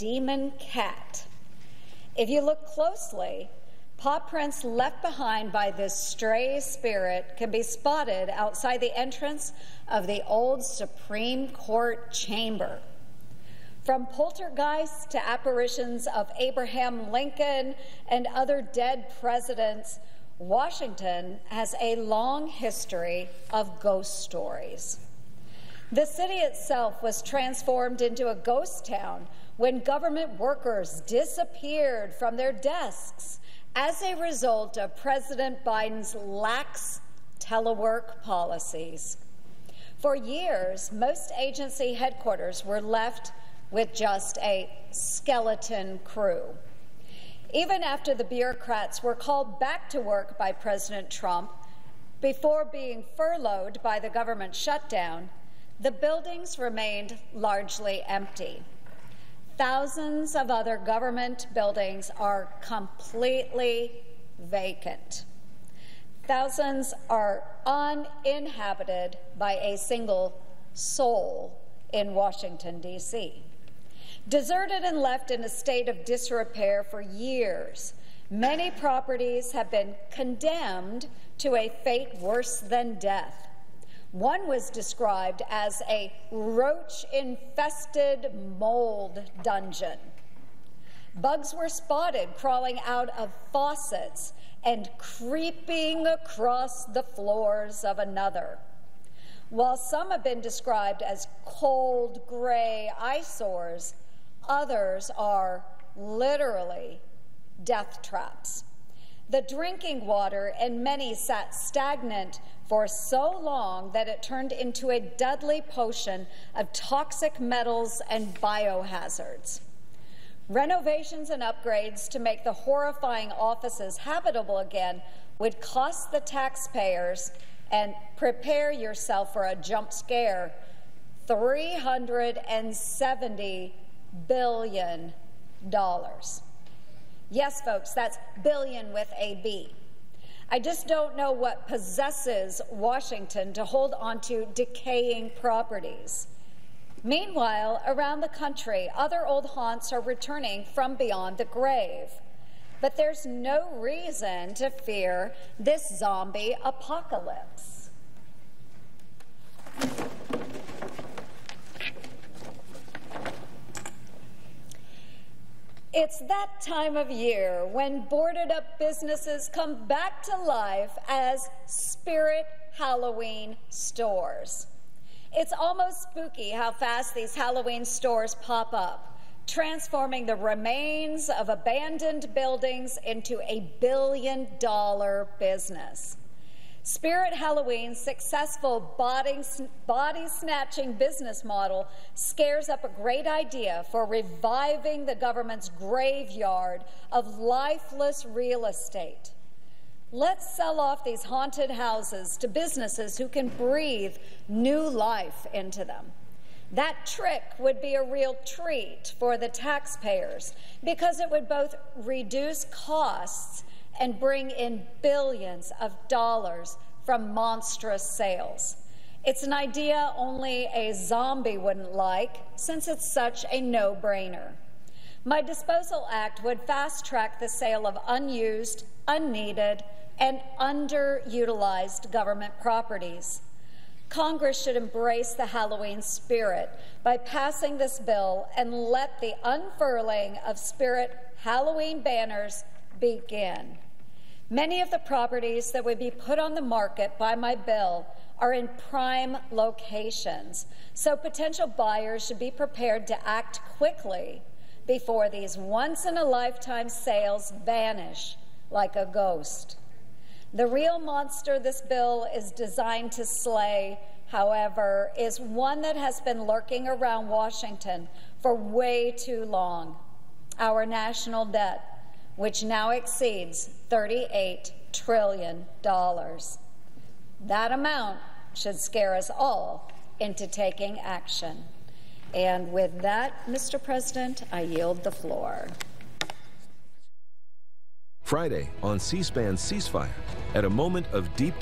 demon cat. If you look closely, paw prints left behind by this stray spirit can be spotted outside the entrance of the old Supreme Court chamber. From poltergeists to apparitions of Abraham Lincoln and other dead presidents, Washington has a long history of ghost stories. The city itself was transformed into a ghost town when government workers disappeared from their desks as a result of President Biden's lax telework policies. For years, most agency headquarters were left with just a skeleton crew. Even after the bureaucrats were called back to work by President Trump, before being furloughed by the government shutdown, the buildings remained largely empty. Thousands of other government buildings are completely vacant. Thousands are uninhabited by a single soul in Washington, D.C. Deserted and left in a state of disrepair for years, many properties have been condemned to a fate worse than death. One was described as a roach-infested mold dungeon. Bugs were spotted crawling out of faucets and creeping across the floors of another. While some have been described as cold, gray eyesores, others are literally death traps. The drinking water in many sat stagnant for so long that it turned into a deadly potion of toxic metals and biohazards. Renovations and upgrades to make the horrifying offices habitable again would cost the taxpayers, and prepare yourself for a jump scare, $370 billion. Yes, folks, that's billion with a B. I just don't know what possesses Washington to hold onto decaying properties. Meanwhile, around the country, other old haunts are returning from beyond the grave. But there's no reason to fear this zombie apocalypse. It's that time of year when boarded-up businesses come back to life as spirit Halloween stores. It's almost spooky how fast these Halloween stores pop up, transforming the remains of abandoned buildings into a billion-dollar business. Spirit Halloween's successful body-snatching business model scares up a great idea for reviving the government's graveyard of lifeless real estate. Let's sell off these haunted houses to businesses who can breathe new life into them. That trick would be a real treat for the taxpayers because it would both reduce costs and bring in billions of dollars from monstrous sales. It's an idea only a zombie wouldn't like, since it's such a no-brainer. My Disposal Act would fast-track the sale of unused, unneeded, and underutilized government properties. Congress should embrace the Halloween spirit by passing this bill and let the unfurling of spirit Halloween banners begin. Many of the properties that would be put on the market by my bill are in prime locations, so potential buyers should be prepared to act quickly before these once-in-a-lifetime sales vanish like a ghost. The real monster this bill is designed to slay, however, is one that has been lurking around Washington for way too long: our national debt, which now exceeds $38 trillion. That amount should scare us all into taking action. And with that, Mr. President, I yield the floor. Friday on C-SPAN Ceasefire, at a moment of deep